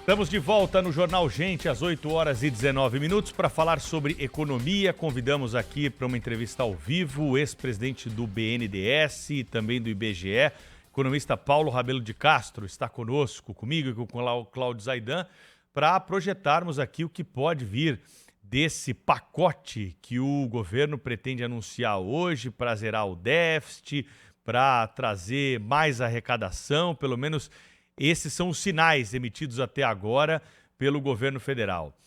Estamos de volta no Jornal Gente às 8 horas e 19 minutos para falar sobre economia. Convidamos aqui para uma entrevista ao vivo o ex-presidente do BNDES e também do IBGE, economista Paulo Rabelo de Castro, está conosco, comigo e com o Cláudio Zaidan, para projetarmos aqui o que pode vir desse pacote que o governo pretende anunciar hoje para zerar o déficit, para trazer mais arrecadação, pelo menos esses são os sinais emitidos até agora pelo governo federal.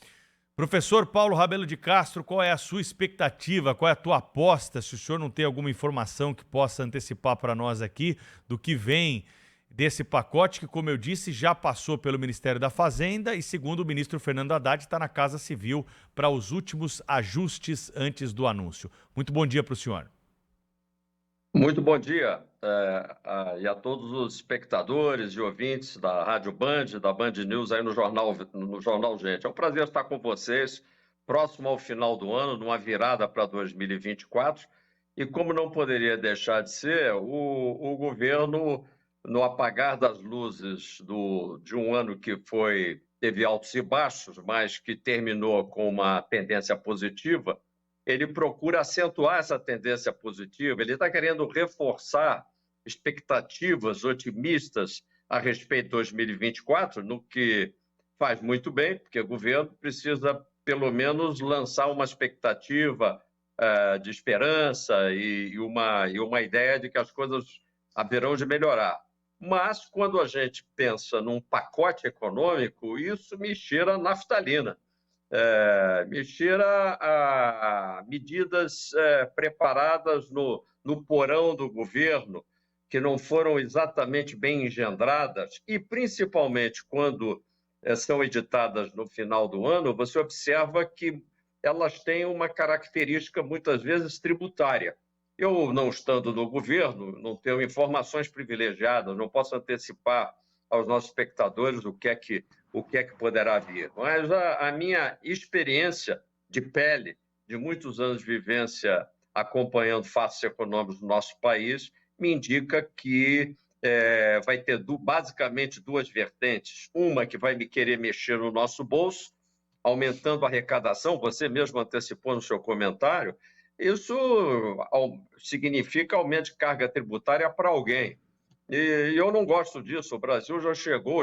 Professor Paulo Rabelo de Castro, qual é a sua expectativa, qual é a tua aposta, se o senhor não tem alguma informação que possa antecipar para nós aqui do que vem desse pacote que, como eu disse, já passou pelo Ministério da Fazenda e, segundo o ministro Fernando Haddad, está na Casa Civil para os últimos ajustes antes do anúncio. Muito bom dia para o senhor. Muito bom dia e a todos os espectadores e ouvintes da Rádio Band, da Band News aí no Jornal Gente. É um prazer estar com vocês, próximo ao final do ano, numa virada para 2024. E como não poderia deixar de ser, o governo, no apagar das luzes de um ano que teve altos e baixos, mas que terminou com uma tendência positiva, ele procura acentuar essa tendência positiva, ele está querendo reforçar expectativas otimistas a respeito de 2024, no que faz muito bem, porque o governo precisa, pelo menos, lançar uma expectativa de esperança e uma ideia de que as coisas haverão de melhorar. Mas, quando a gente pensa num pacote econômico, isso me cheira a naftalina. Me cheira a medidas preparadas no porão do governo, que não foram exatamente bem engendradas, e principalmente quando são editadas no final do ano, você observa que elas têm uma característica, muitas vezes, tributária. Eu, não estando no governo, não tenho informações privilegiadas, não posso antecipar aos nossos espectadores o que é que poderá vir. Mas a minha experiência de pele, de muitos anos de vivência acompanhando fatos econômicos do nosso país, me indica que vai ter basicamente duas vertentes. Uma que vai querer mexer no nosso bolso, aumentando a arrecadação, você mesmo antecipou no seu comentário, isso significa aumento de carga tributária para alguém. E eu não gosto disso. O Brasil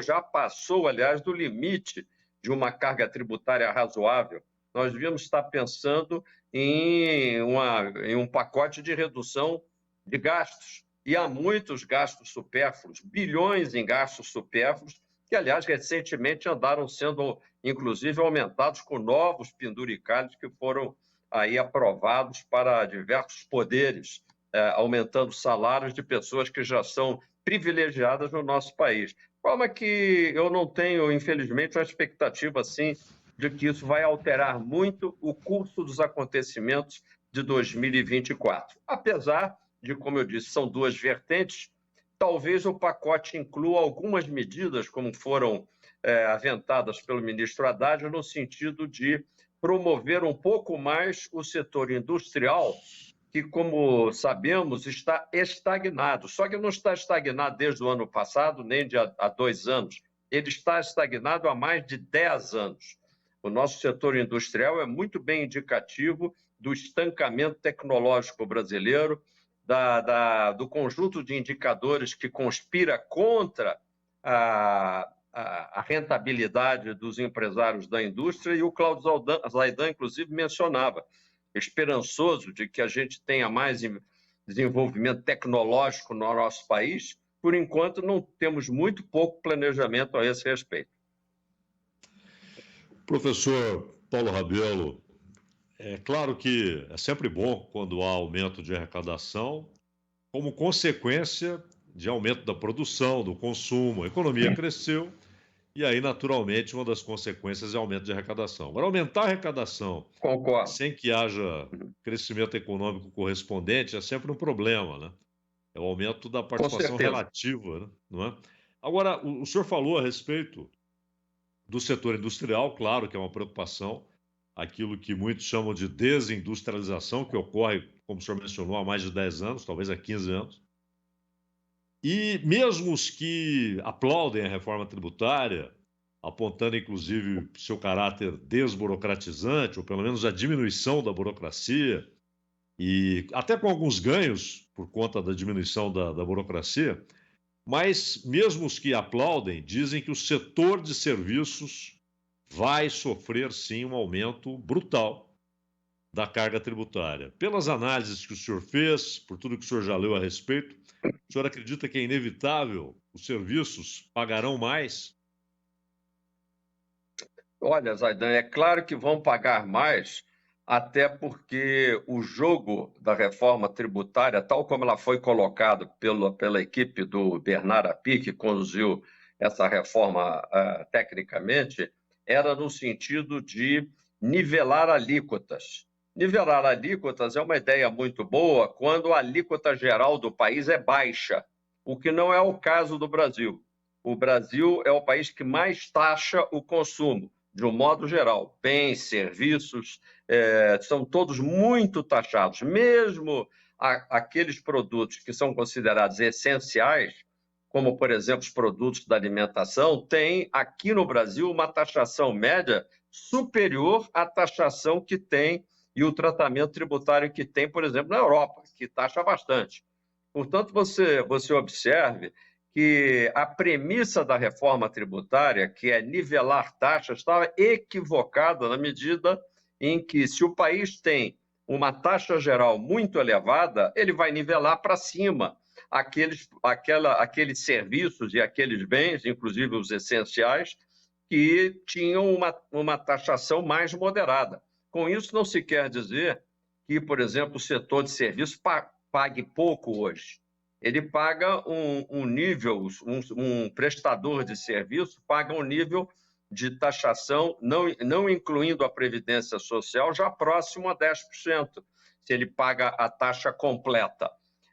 já passou, aliás, do limite de uma carga tributária razoável. Nós devíamos estar pensando em um pacote de redução de gastos. E há muitos gastos supérfluos, bilhões em gastos supérfluos, que, aliás, recentemente andaram sendo, inclusive, aumentados com novos penduricalhos que foram aí aprovados para diversos poderes, aumentando salários de pessoas que já são privilegiadas no nosso país. De forma que eu não tenho, infelizmente, uma expectativa assim de que isso vai alterar muito o curso dos acontecimentos de 2024. Apesar de, como eu disse, são duas vertentes, talvez o pacote inclua algumas medidas, como foram aventadas pelo ministro Haddad, no sentido de promover um pouco mais o setor industrial, que, como sabemos, está estagnado. Só que não está estagnado desde o ano passado, nem há 2 anos. Ele está estagnado há mais de 10 anos. O nosso setor industrial é muito bem indicativo do estancamento tecnológico brasileiro, do conjunto de indicadores que conspira contra a rentabilidade dos empresários da indústria, e o Cláudio Zaidan, inclusive, mencionava, esperançoso de que a gente tenha mais desenvolvimento tecnológico no nosso país. Por enquanto, não temos muito pouco planejamento a esse respeito. Professor Paulo Rabelo, é claro que é sempre bom quando há aumento de arrecadação, como consequência de aumento da produção, do consumo, a economia cresceu, e aí, naturalmente, uma das consequências é aumento de arrecadação. Agora, aumentar a arrecadação Concordo. sem que haja crescimento econômico correspondente é sempre um problema, né? É o aumento da participação relativa, né? Não é? Agora, o senhor falou a respeito do setor industrial, claro que é uma preocupação, aquilo que muitos chamam de desindustrialização, que ocorre, como o senhor mencionou, há mais de 10 anos, talvez há 15 anos. E mesmo os que aplaudem a reforma tributária, apontando inclusive seu caráter desburocratizante, ou pelo menos a diminuição da burocracia, e até com alguns ganhos por conta da diminuição da burocracia, mas mesmo os que aplaudem dizem que o setor de serviços vai sofrer sim um aumento brutal da carga tributária. Pelas análises que o senhor fez, por tudo que o senhor já leu a respeito, o senhor acredita que é inevitável, os serviços pagarão mais? Olha, Zaidan, é claro que vão pagar mais, até porque o jogo da reforma tributária, tal como ela foi colocada pela equipe do Bernard Api, que conduziu essa reforma tecnicamente, era no sentido de nivelar alíquotas. Nivelar alíquotas é uma ideia muito boa quando a alíquota geral do país é baixa, o que não é o caso do Brasil. O Brasil é o país que mais taxa o consumo, de um modo geral. Bens, serviços, são todos muito taxados. Mesmo aqueles produtos que são considerados essenciais, como, por exemplo, os produtos da alimentação, tem aqui no Brasil uma taxação média superior à taxação que tem e o tratamento tributário que tem, por exemplo, na Europa, que taxa bastante. Portanto, você observe que a premissa da reforma tributária, que é nivelar taxas, estava equivocada na medida em que, se o país tem uma taxa geral muito elevada, ele vai nivelar para cima aqueles serviços e aqueles bens, inclusive os essenciais, que tinham uma taxação mais moderada. Com isso, não se quer dizer que, por exemplo, o setor de serviços pague pouco hoje. Ele paga um prestador de serviço paga um nível de taxação, não incluindo a Previdência Social, já próximo a 10%, se ele paga a taxa completa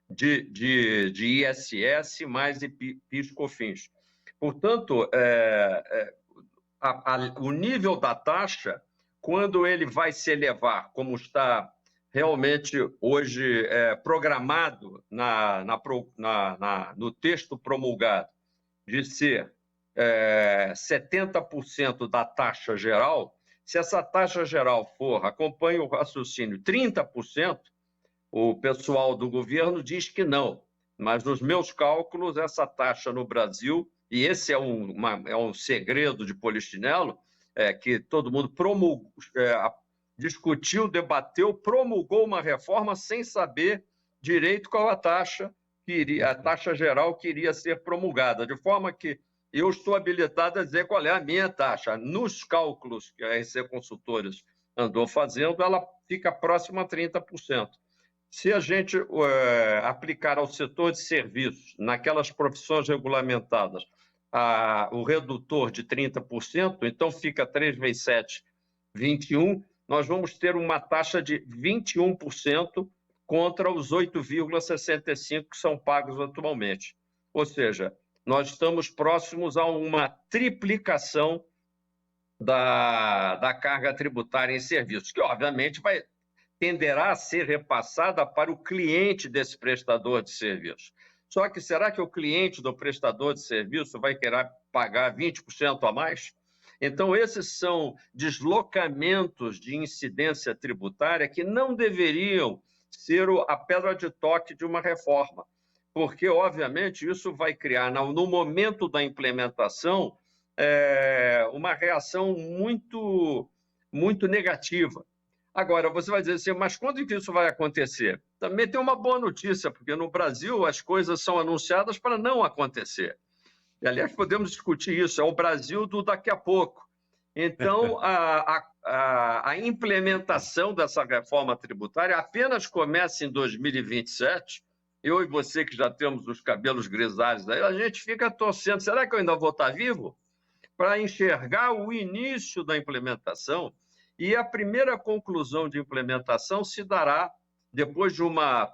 de ISS mais PIS/COFINS. Portanto, o nível da taxa, quando ele vai se elevar, como está realmente hoje programado no texto promulgado, de ser 70% da taxa geral, se essa taxa geral for, acompanhe o raciocínio, 30%, o pessoal do governo diz que não. Mas nos meus cálculos, essa taxa no Brasil, e esse é um segredo de polichinelo, que todo mundo discutiu, debateu, promulgou uma reforma sem saber direito qual a taxa geral que iria ser promulgada, de forma que eu estou habilitado a dizer qual é a minha taxa. Nos cálculos que a RC Consultores andou fazendo, ela fica próxima a 30%. Se a gente aplicar ao setor de serviços, naquelas profissões regulamentadas, o redutor de 30%, então fica 3 vezes 7, 21%, nós vamos ter uma taxa de 21% contra os 8,65% que são pagos atualmente. Ou seja, nós estamos próximos a uma triplicação da carga tributária em serviços, que obviamente tenderá a ser repassada para o cliente desse prestador de serviço. Só que será que o cliente do prestador de serviço vai querer pagar 20% a mais? Então, esses são deslocamentos de incidência tributária que não deveriam ser a pedra de toque de uma reforma, porque, obviamente, isso vai criar, no momento da implementação, uma reação muito, muito negativa. Agora, você vai dizer assim, mas quando que isso vai acontecer? Também tem uma boa notícia, porque no Brasil as coisas são anunciadas para não acontecer. E, aliás, podemos discutir isso, é o Brasil do daqui a pouco. Então, a implementação dessa reforma tributária apenas começa em 2027. Eu e você, que já temos os cabelos grisalhos, aí, a gente fica torcendo, será que eu ainda vou estar vivo? Para enxergar o início da implementação. E a primeira conclusão de implementação se dará depois de uma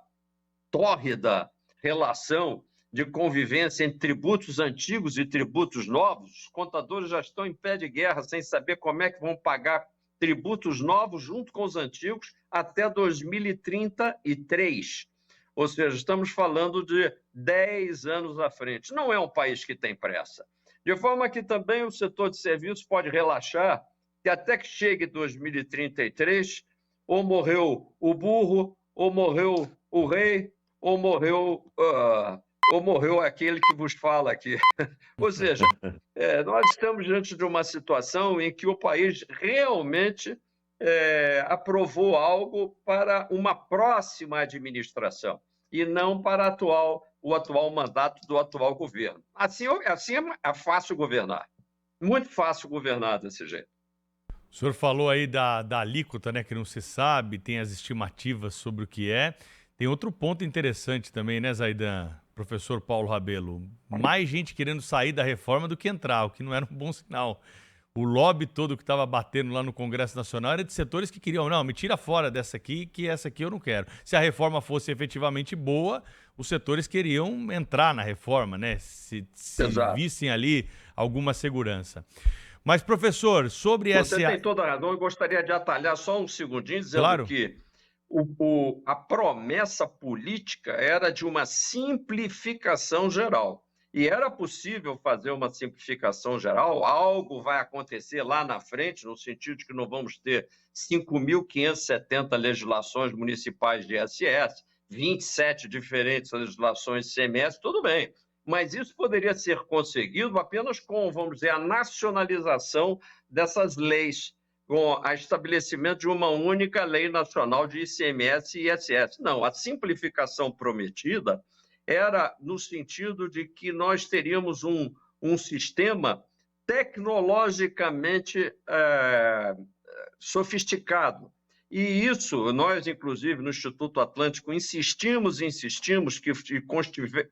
tórrida relação de convivência entre tributos antigos e tributos novos. Os contadores já estão em pé de guerra, sem saber como é que vão pagar tributos novos junto com os antigos até 2033. Ou seja, estamos falando de 10 anos à frente. Não é um país que tem pressa. De forma que também o setor de serviços pode relaxar, que até que chegue 2033, ou morreu o burro, ou morreu o rei, ou morreu aquele que vos fala aqui. Ou seja, nós estamos diante de uma situação em que o país realmente aprovou algo para uma próxima administração e não para o atual mandato do atual governo. Assim é fácil governar, muito fácil governar desse jeito. O senhor falou aí da alíquota, né, que não se sabe, tem as estimativas sobre o que é. Tem outro ponto interessante também, né, Zaidan? Professor Paulo Rabelo, mais gente querendo sair da reforma do que entrar, o que não era um bom sinal. O lobby todo que estava batendo lá no Congresso Nacional era de setores que queriam, não, me tira fora dessa aqui, que essa aqui eu não quero. Se a reforma fosse efetivamente boa, os setores queriam entrar na reforma, né? Se vissem ali alguma segurança. Mas, professor, sobre essa... Você tem toda a razão, eu gostaria de atalhar só um segundinho, dizendo que a promessa política era de uma simplificação geral. E era possível fazer uma simplificação geral, algo vai acontecer lá na frente, no sentido de que não vamos ter 5.570 legislações municipais de ISS, 27 diferentes legislações de ICMS, tudo bem. Mas isso poderia ser conseguido apenas com, vamos dizer, a nacionalização dessas leis, com o estabelecimento de uma única lei nacional de ICMS e ISS. Não, a simplificação prometida era no sentido de que nós teríamos um sistema tecnologicamente sofisticado. E isso, nós, inclusive, no Instituto Atlântico, insistimos que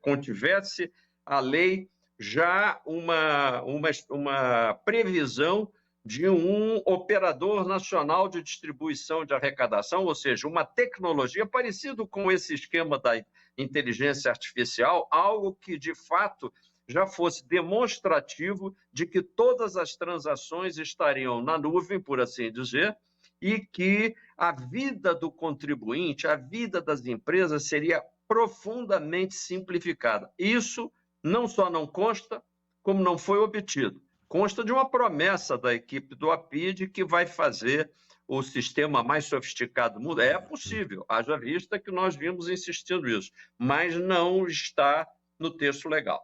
contivesse a lei já uma previsão de um operador nacional de distribuição de arrecadação, ou seja, uma tecnologia parecido com esse esquema da inteligência artificial, algo que, de fato, já fosse demonstrativo de que todas as transações estariam na nuvem, por assim dizer, e que a vida do contribuinte, a vida das empresas seria profundamente simplificada. Isso não só não consta, como não foi obtido. Consta de uma promessa da equipe do APID que vai fazer o sistema mais sofisticado do mundo. É possível, haja vista que nós vimos insistindo nisso, mas não está no texto legal.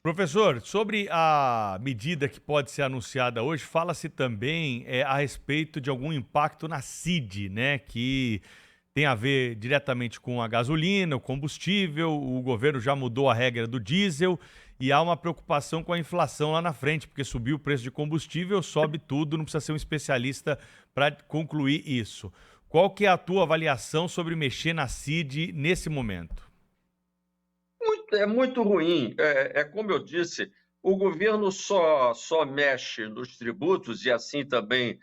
Professor, sobre a medida que pode ser anunciada hoje, fala-se também a respeito de algum impacto na CID, né, que tem a ver diretamente com a gasolina, o combustível, o governo já mudou a regra do diesel e há uma preocupação com a inflação lá na frente, porque subiu o preço de combustível, sobe tudo, não precisa ser um especialista para concluir isso. Qual que é a tua avaliação sobre mexer na CID nesse momento? É muito ruim. Como eu disse, o governo só mexe nos tributos, e assim também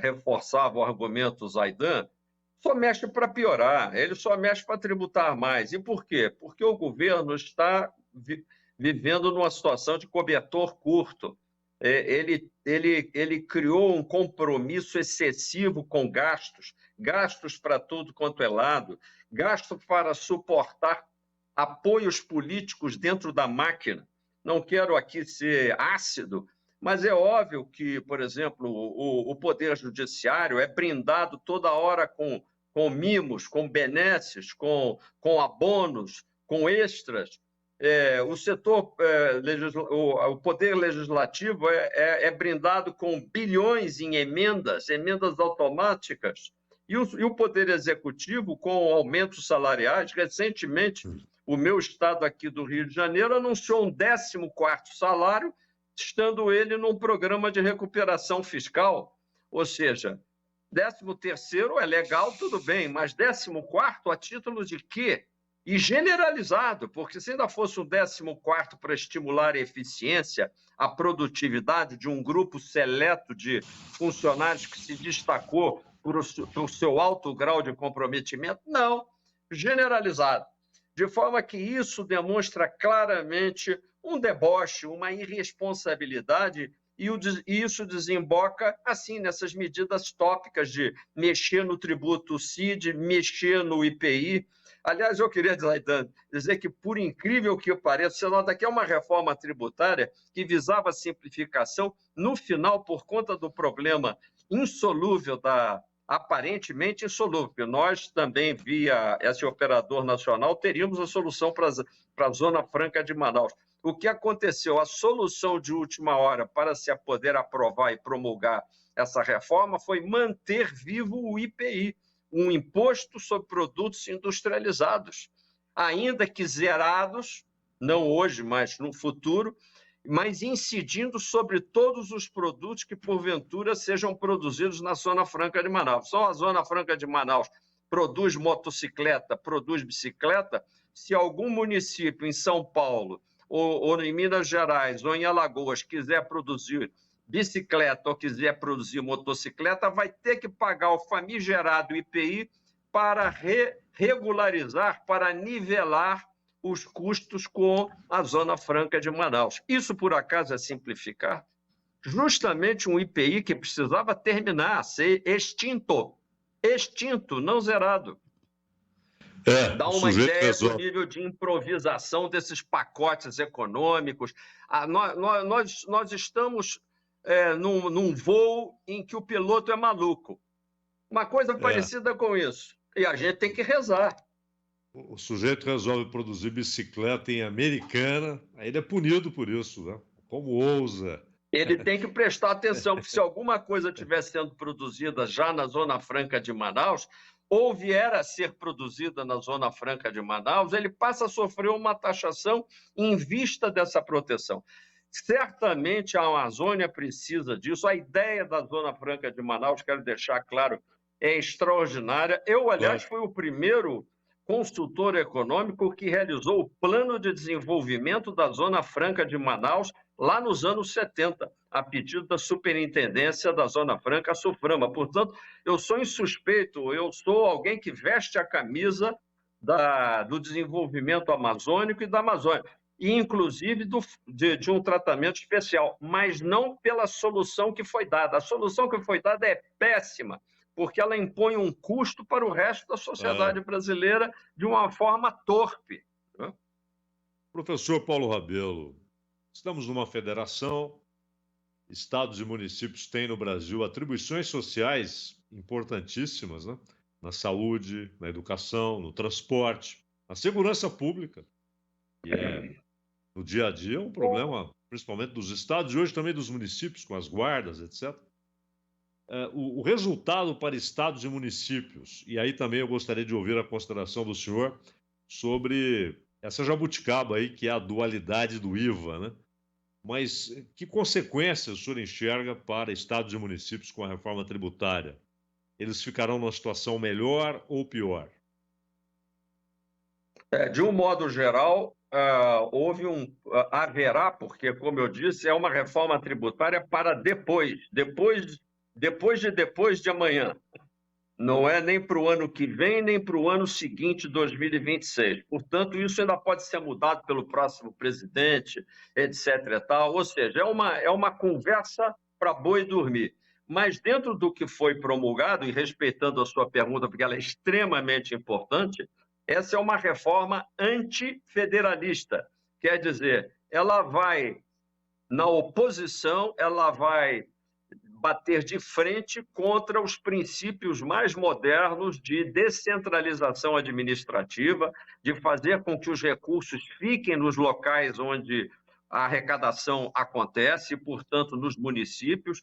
reforçava o argumento Zaidan, só mexe para piorar, ele só mexe para tributar mais. E por quê? Porque o governo está vivendo numa situação de cobertor curto. Ele criou um compromisso excessivo com gastos para tudo quanto é lado, gasto para suportar apoios políticos dentro da máquina. Não quero aqui ser ácido, mas é óbvio que, por exemplo, o Poder Judiciário é brindado toda hora com mimos, com benesses, com abonos, com extras. O Poder Legislativo é brindado com bilhões em emendas automáticas, e o Poder Executivo com aumentos salariais. Recentemente, o meu estado aqui do Rio de Janeiro anunciou um 14º salário, estando ele num programa de recuperação fiscal. Ou seja, 13º é legal, tudo bem, mas 14º a título de quê? E generalizado, porque se ainda fosse um 14º para estimular a eficiência, a produtividade de um grupo seleto de funcionários que se destacou por seu alto grau de comprometimento, não, generalizado. De forma que isso demonstra claramente um deboche, uma irresponsabilidade, e isso desemboca, assim, nessas medidas tópicas de mexer no tributo CID, mexer no IPI. Aliás, eu queria dizer que, por incrível que pareça, você nota que é uma reforma tributária que visava a simplificação, no final, por conta do problema insolúvel aparentemente insolúvel, porque nós também, via esse operador nacional, teríamos a solução para a Zona Franca de Manaus. O que aconteceu? A solução de última hora para se poder aprovar e promulgar essa reforma foi manter vivo o IPI, um imposto sobre produtos industrializados, ainda que zerados, não hoje, mas no futuro, mas incidindo sobre todos os produtos que, porventura, sejam produzidos na Zona Franca de Manaus. Só a Zona Franca de Manaus produz motocicleta, produz bicicleta. Se algum município em São Paulo, ou em Minas Gerais, ou em Alagoas, quiser produzir bicicleta ou quiser produzir motocicleta, vai ter que pagar o famigerado IPI para regularizar, para nivelar os custos com a Zona Franca de Manaus. Isso, por acaso, é simplificar? Justamente um IPI que precisava terminar, ser extinto, não zerado. Dá uma ideia do nível de improvisação desses pacotes econômicos. Nós estamos num voo em que o piloto é maluco. Uma coisa parecida com isso. E a gente tem que rezar. O sujeito resolve produzir bicicleta em Americana, aí ele é punido por isso, né? Como ousa? Ele tem que prestar atenção, porque se alguma coisa estiver sendo produzida já na Zona Franca de Manaus, ou vier a ser produzida na Zona Franca de Manaus, ele passa a sofrer uma taxação em vista dessa proteção. Certamente a Amazônia precisa disso. A ideia da Zona Franca de Manaus, quero deixar claro, é extraordinária. Eu, aliás, fui o primeiro consultor econômico que realizou o plano de desenvolvimento da Zona Franca de Manaus lá nos anos 70, a pedido da Superintendência da Zona Franca, a SUFRAMA. Portanto, eu sou insuspeito, eu sou alguém que veste a camisa do desenvolvimento amazônico e da Amazônia, e inclusive de um tratamento especial, mas não pela solução que foi dada. A solução que foi dada é péssima, porque ela impõe um custo para o resto da sociedade brasileira de uma forma torpe. Né? Professor Paulo Rabelo, estamos numa federação, estados e municípios têm no Brasil atribuições sociais importantíssimas, né? Na saúde, na educação, no transporte, na segurança pública. E no dia a dia é um problema, principalmente dos estados e hoje também dos municípios, com as guardas, etc. O resultado para estados e municípios, e aí também eu gostaria de ouvir a consideração do senhor sobre essa jabuticaba aí, que é a dualidade do IVA, né? Mas que consequências o senhor enxerga para estados e municípios com a reforma tributária? Eles ficarão numa situação melhor ou pior? De um modo geral, haverá, porque, como eu disse, é uma reforma tributária para depois de amanhã. Não é nem para o ano que vem, nem para o ano seguinte, 2026. Portanto, isso ainda pode ser mudado pelo próximo presidente, etc. E tal. Ou seja, é uma conversa para boi dormir. Mas dentro do que foi promulgado, e respeitando a sua pergunta, porque ela é extremamente importante, essa é uma reforma antifederalista. Quer dizer, ela vai, na oposição, ela vai bater de frente contra os princípios mais modernos de descentralização administrativa, de fazer com que os recursos fiquem nos locais onde a arrecadação acontece, portanto, nos municípios,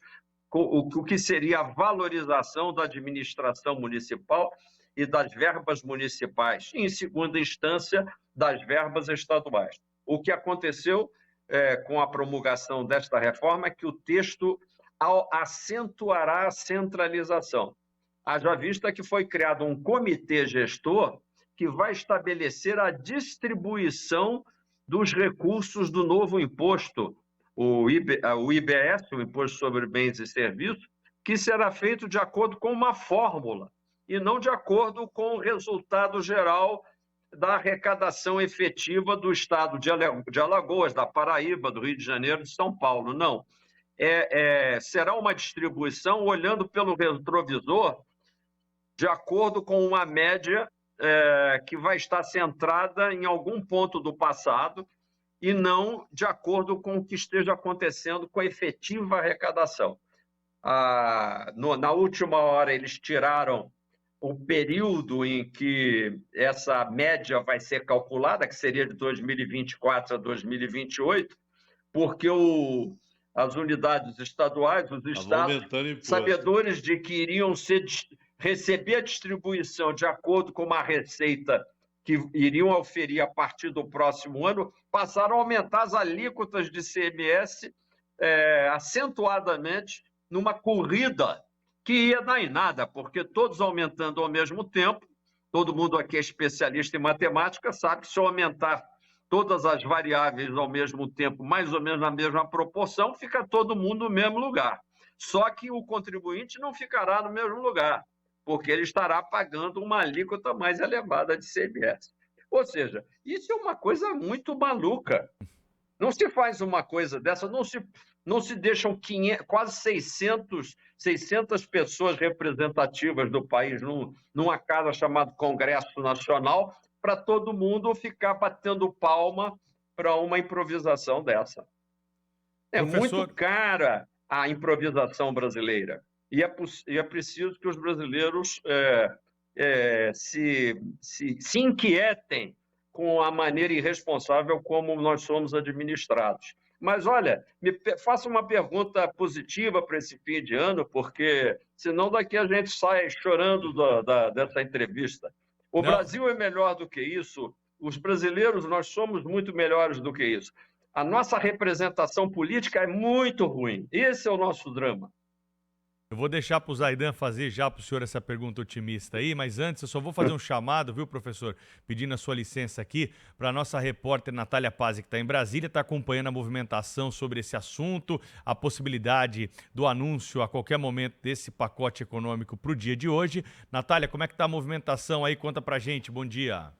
o que seria a valorização da administração municipal e das verbas municipais, e, em segunda instância, das verbas estaduais. O que aconteceu com a promulgação desta reforma é que o texto acentuará a centralização. Haja vista que foi criado um comitê gestor que vai estabelecer a distribuição dos recursos do novo imposto, o IBS, o Imposto sobre Bens e Serviços, que será feito de acordo com uma fórmula e não de acordo com o resultado geral da arrecadação efetiva do estado de Alagoas, da Paraíba, do Rio de Janeiro, de São Paulo. Não. Será uma distribuição olhando pelo retrovisor de acordo com uma média que vai estar centrada em algum ponto do passado e não de acordo com o que esteja acontecendo com a efetiva arrecadação. Na última hora, eles tiraram o período em que essa média vai ser calculada, que seria de 2024 a 2028, porque as unidades estaduais, os estados, sabedores de que iriam receber a distribuição de acordo com uma receita que iriam oferir a partir do próximo ano, passaram a aumentar as alíquotas de ICMS acentuadamente numa corrida que ia dar em nada, porque todos aumentando ao mesmo tempo, todo mundo aqui é especialista em matemática, sabe que se eu aumentar todas as variáveis ao mesmo tempo, mais ou menos na mesma proporção, fica todo mundo no mesmo lugar. Só que o contribuinte não ficará no mesmo lugar, porque ele estará pagando uma alíquota mais elevada de ICMS. Ou seja, isso é uma coisa muito maluca. Não se faz uma coisa dessa, não se deixam quase 600 pessoas representativas do país numa casa chamada Congresso Nacional para todo mundo ficar batendo palma para uma improvisação dessa. É muito cara a improvisação brasileira e é preciso que os brasileiros se inquietem com a maneira irresponsável como nós somos administrados. Mas, olha, faça uma pergunta positiva para esse fim de ano, porque senão daqui a gente sai chorando dessa entrevista. O Brasil é melhor do que isso, os brasileiros, nós somos muito melhores do que isso. A nossa representação política é muito ruim. Esse é o nosso drama. Eu vou deixar para o Zaidan fazer já para o senhor essa pergunta otimista aí, mas antes eu só vou fazer um chamado, viu, professor? Pedindo a sua licença aqui para a nossa repórter Natália Pazzi, que está em Brasília, está acompanhando a movimentação sobre esse assunto, a possibilidade do anúncio a qualquer momento desse pacote econômico para o dia de hoje. Natália, como é que está a movimentação aí? Conta para a gente. Bom dia.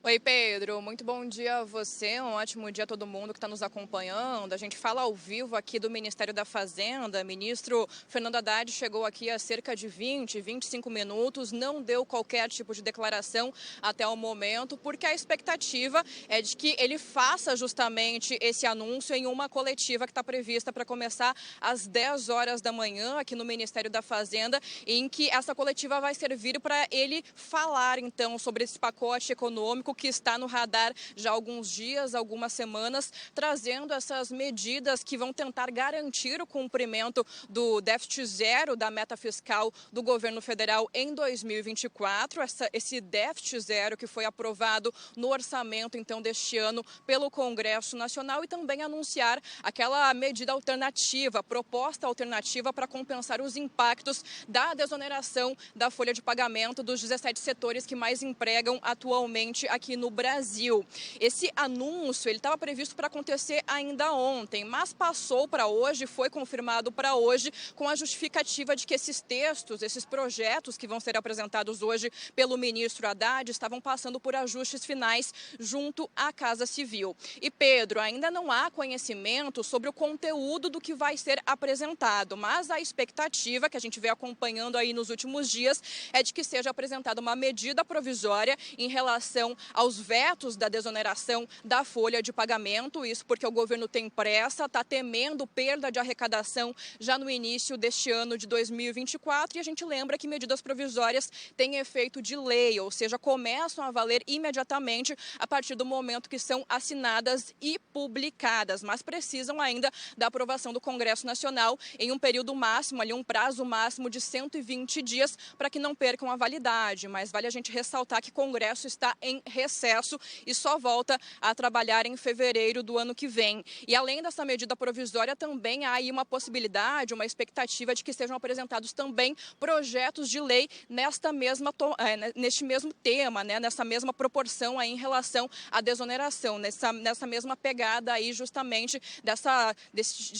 Oi, Pedro. Muito bom dia a você. Um ótimo dia a todo mundo que está nos acompanhando. A gente fala ao vivo aqui do Ministério da Fazenda. O ministro Fernando Haddad chegou aqui há cerca de 25 minutos, não deu qualquer tipo de declaração até o momento, porque a expectativa é de que ele faça justamente esse anúncio em uma coletiva que está prevista para começar às 10 horas da manhã aqui no Ministério da Fazenda, em que essa coletiva vai servir para ele falar, então, sobre esse pacote econômico que está no radar já há alguns dias, algumas semanas, trazendo essas medidas que vão tentar garantir o cumprimento do déficit zero da meta fiscal do governo federal em 2024. Esse déficit zero que foi aprovado no orçamento, então, deste ano pelo Congresso Nacional, e também anunciar aquela medida alternativa, proposta alternativa para compensar os impactos da desoneração da folha de pagamento dos 17 setores que mais empregam atualmente aqui no Brasil. Esse anúncio ele estava previsto para acontecer ainda ontem, mas passou para hoje, foi confirmado para hoje, com a justificativa de que esses textos, esses projetos que vão ser apresentados hoje pelo ministro Haddad estavam passando por ajustes finais junto à Casa Civil. E, Pedro, ainda não há conhecimento sobre o conteúdo do que vai ser apresentado, mas a expectativa que a gente vem acompanhando aí nos últimos dias é de que seja apresentada uma medida provisória em relação aos vetos da desoneração da folha de pagamento, isso porque o governo tem pressa, está temendo perda de arrecadação já no início deste ano de 2024, e a gente lembra que medidas provisórias têm efeito de lei, ou seja, começam a valer imediatamente a partir do momento que são assinadas e publicadas, mas precisam ainda da aprovação do Congresso Nacional em um período máximo, ali um prazo máximo de 120 dias, para que não percam a validade. Mas vale a gente ressaltar que o Congresso está em recesso e só volta a trabalhar em fevereiro do ano que vem. E além dessa medida provisória, também há aí uma possibilidade, uma expectativa de que sejam apresentados também projetos de lei neste mesmo tema, né, nessa mesma proporção aí em relação à desoneração, nessa mesma pegada aí justamente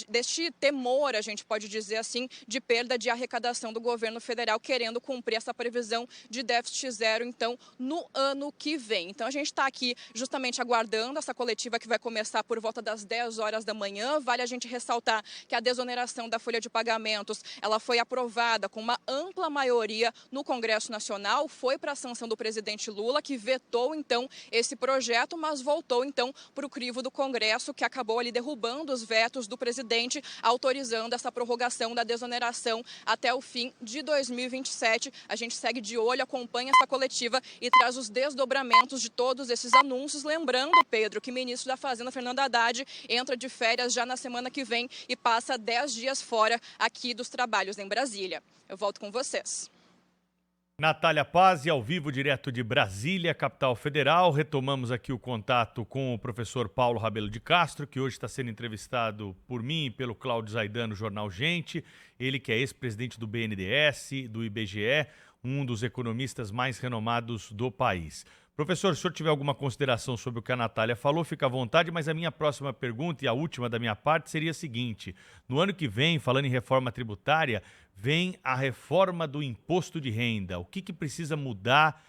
deste temor, a gente pode dizer assim, de perda de arrecadação do governo federal, querendo cumprir essa previsão de déficit zero, então, no ano que vem. Então a gente está aqui justamente aguardando essa coletiva que vai começar por volta das 10 horas da manhã. Vale a gente ressaltar que a desoneração da folha de pagamentos, ela foi aprovada com uma ampla maioria no Congresso Nacional, foi para a sanção do presidente Lula, que vetou então esse projeto, mas voltou então para o crivo do Congresso, que acabou ali derrubando os vetos do presidente, autorizando essa prorrogação da desoneração até o fim de 2027. A gente segue de olho, acompanha essa coletiva e traz os desdobramentos de todos esses anúncios. Lembrando, Pedro, que o ministro da Fazenda, Fernando Haddad, entra de férias já na semana que vem e passa 10 dias fora aqui dos trabalhos em Brasília. Eu volto com vocês. Natália Pazzi, ao vivo, direto de Brasília, capital federal. Retomamos aqui o contato com o professor Paulo Rabelo de Castro, que hoje está sendo entrevistado por mim e pelo Cláudio Zaidan no Jornal Gente. Ele que é ex-presidente do BNDES, do IBGE, um dos economistas mais renomados do país. Professor, se o senhor tiver alguma consideração sobre o que a Natália falou, fica à vontade, mas a minha próxima pergunta e a última da minha parte seria a seguinte. No ano que vem, falando em reforma tributária, vem a reforma do imposto de renda. O que precisa mudar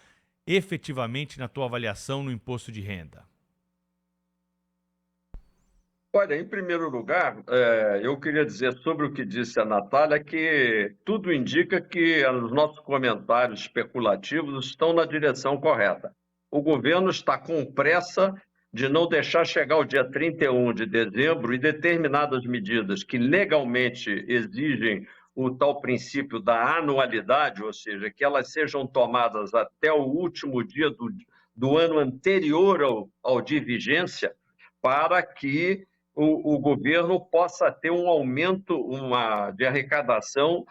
efetivamente na tua avaliação no imposto de renda? Olha, em primeiro lugar, eu queria dizer sobre o que disse a Natália, que tudo indica que os nossos comentários especulativos estão na direção correta. O governo está com pressa de não deixar chegar o dia 31 de dezembro e determinadas medidas que legalmente exigem o tal princípio da anualidade, ou seja, que elas sejam tomadas até o último dia do ano anterior ao de vigência, para que o governo possa ter um aumento de arrecadação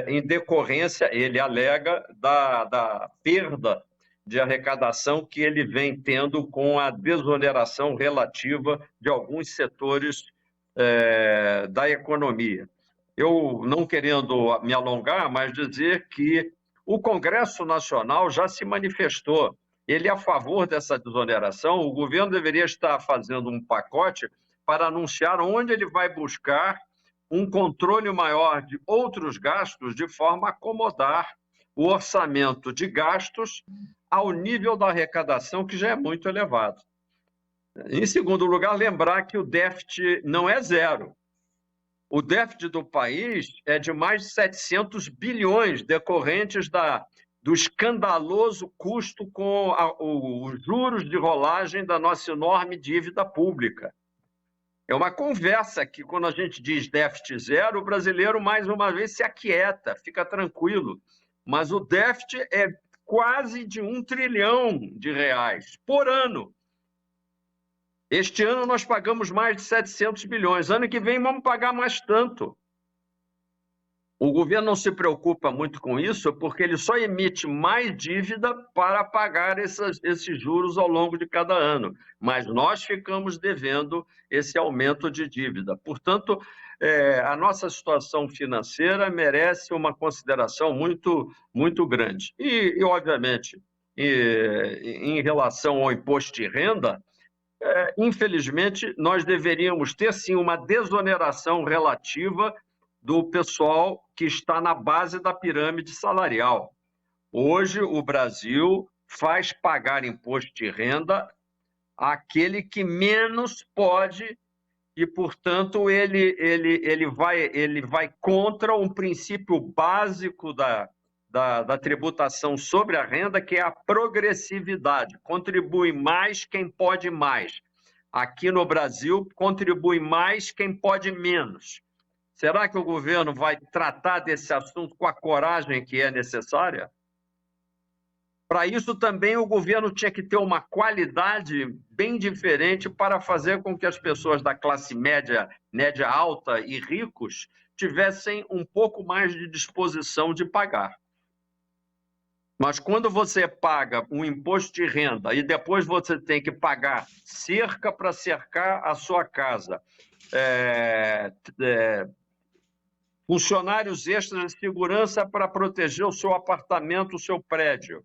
em decorrência, ele alega, da perda de arrecadação que ele vem tendo com a desoneração relativa de alguns setores da economia. Eu, não querendo me alongar, mas dizer que o Congresso Nacional já se manifestou. Ele é a favor dessa desoneração. O governo deveria estar fazendo um pacote para anunciar onde ele vai buscar um controle maior de outros gastos, de forma a acomodar o orçamento de gastos ao nível da arrecadação, que já é muito elevado. Em segundo lugar, lembrar que o déficit não é zero. O déficit do país é de mais de 700 bilhões decorrentes do escandaloso custo com os juros de rolagem da nossa enorme dívida pública. É uma conversa que, quando a gente diz déficit zero, o brasileiro, mais uma vez, se aquieta, fica tranquilo. Mas o déficit é quase de R$1 trilhão por ano. Este ano nós pagamos mais de 700 bilhões. Ano que vem vamos pagar mais tanto. O governo não se preocupa muito com isso porque ele só emite mais dívida para pagar esses juros ao longo de cada ano. Mas nós ficamos devendo esse aumento de dívida. Portanto, a nossa situação financeira merece uma consideração muito, muito grande. E obviamente, em relação ao imposto de renda, infelizmente, nós deveríamos ter, sim, uma desoneração relativa do pessoal que está na base da pirâmide salarial. Hoje, o Brasil faz pagar imposto de renda àquele que menos pode e, portanto, ele vai contra um princípio básico da tributação sobre a renda, que é a progressividade. Contribui mais quem pode mais. Aqui no Brasil, contribui mais quem pode menos. Será que o governo vai tratar desse assunto com a coragem que é necessária? Para isso também o governo tinha que ter uma qualidade bem diferente para fazer com que as pessoas da classe média, média alta e ricos tivessem um pouco mais de disposição de pagar. Mas quando você paga um imposto de renda e depois você tem que pagar cerca para cercar a sua casa, funcionários extras de segurança para proteger o seu apartamento, o seu prédio,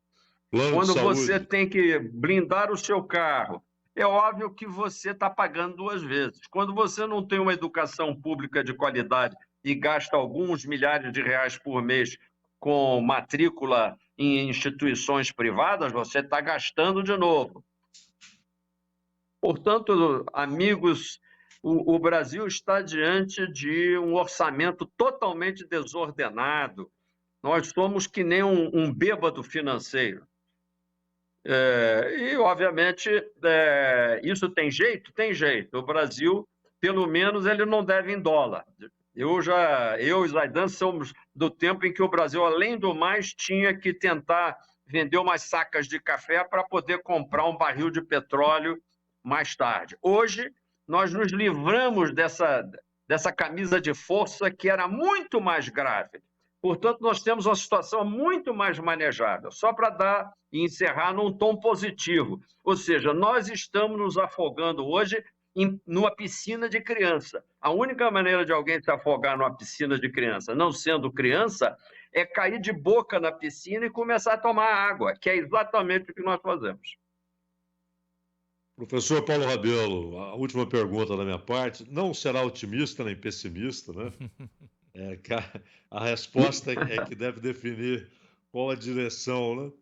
quando você tem que blindar o seu carro, é óbvio que você está pagando duas vezes. Quando você não tem uma educação pública de qualidade e gasta alguns milhares de reais por mês com matrícula em instituições privadas, você está gastando de novo. Portanto, amigos, o Brasil está diante de um orçamento totalmente desordenado. Nós somos que nem um bêbado financeiro. E, obviamente, isso tem jeito? Tem jeito. O Brasil, pelo menos, ele não deve em dólar. Eu e o Zaidan somos do tempo em que o Brasil, além do mais, tinha que tentar vender umas sacas de café para poder comprar um barril de petróleo mais tarde. Hoje, nós nos livramos dessa camisa de força que era muito mais grave. Portanto, nós temos uma situação muito mais manejável. Só para dar e encerrar num tom positivo. Ou seja, nós estamos nos afogando hoje numa piscina de criança. A única maneira de alguém se afogar numa piscina de criança, não sendo criança, é cair de boca na piscina e começar a tomar água, que é exatamente o que nós fazemos. Professor Paulo Rabelo, a última pergunta da minha parte. Não será otimista nem pessimista, né? A resposta é que deve definir qual a direção, né?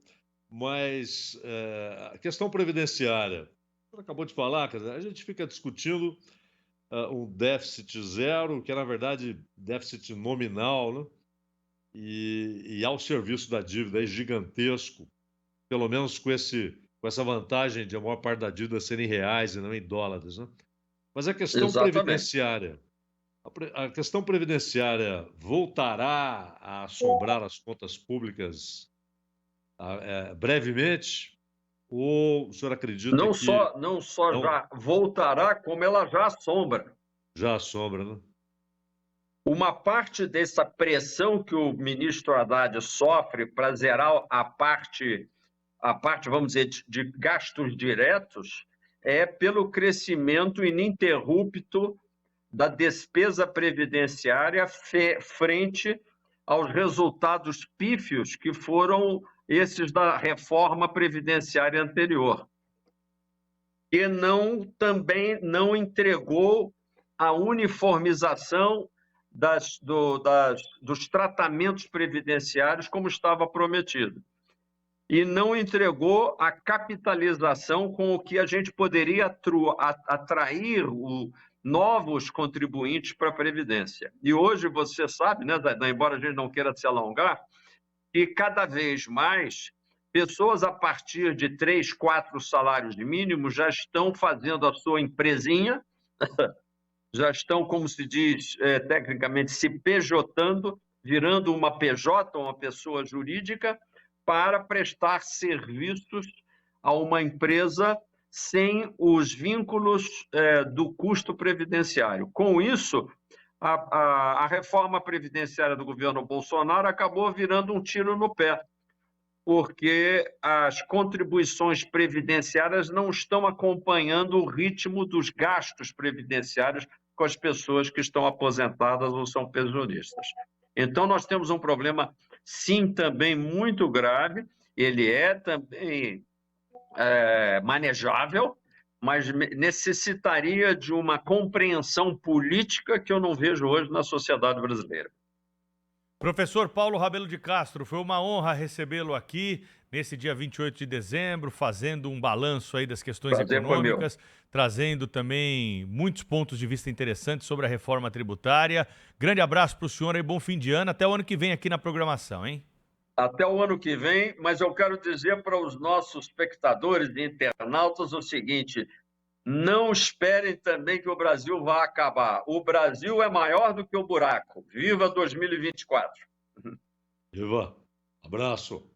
Mas a questão previdenciária, você acabou de falar, a gente fica discutindo um déficit zero, que é, na verdade, déficit nominal, né? E ao serviço da dívida é gigantesco, pelo menos com essa vantagem de a maior parte da dívida ser em reais e não em dólares, né? Mas a questão previdenciária... A questão previdenciária voltará a assombrar as contas públicas brevemente? Ou o senhor acredita não que... Só já voltará, como ela já assombra. Já assombra, né? Uma parte dessa pressão que o ministro Haddad sofre para zerar a parte, vamos dizer, de gastos diretos, é pelo crescimento ininterrupto da despesa previdenciária frente aos resultados pífios que foram esses da reforma previdenciária anterior, que também não entregou a uniformização dos tratamentos previdenciários como estava prometido, e não entregou a capitalização com o que a gente poderia atrair novos contribuintes para a Previdência. E hoje você sabe, né, Zaidan, embora a gente não queira se alongar, que cada vez mais pessoas a partir de 3, 4 salários mínimos já estão fazendo a sua empresinha, já estão, como se diz tecnicamente, se PJando, virando uma PJ, uma pessoa jurídica, para prestar serviços a uma empresa sem os vínculos do custo previdenciário. Com isso, a reforma previdenciária do governo Bolsonaro acabou virando um tiro no pé, porque as contribuições previdenciárias não estão acompanhando o ritmo dos gastos previdenciários com as pessoas que estão aposentadas ou são pensionistas. Então, nós temos um problema, sim, também muito grave. Ele é também manejável, mas necessitaria de uma compreensão política que eu não vejo hoje na sociedade brasileira. Professor Paulo Rabelo de Castro, foi uma honra recebê-lo aqui nesse dia 28 de dezembro, fazendo um balanço aí das questões econômicas, trazendo também muitos pontos de vista interessantes sobre a reforma tributária. Grande abraço para o senhor e bom fim de ano. Até o ano que vem aqui na programação, hein? Até o ano que vem, mas eu quero dizer para os nossos espectadores e internautas o seguinte: não esperem também que o Brasil vá acabar. O Brasil é maior do que o buraco. Viva 2024! Viva! Abraço!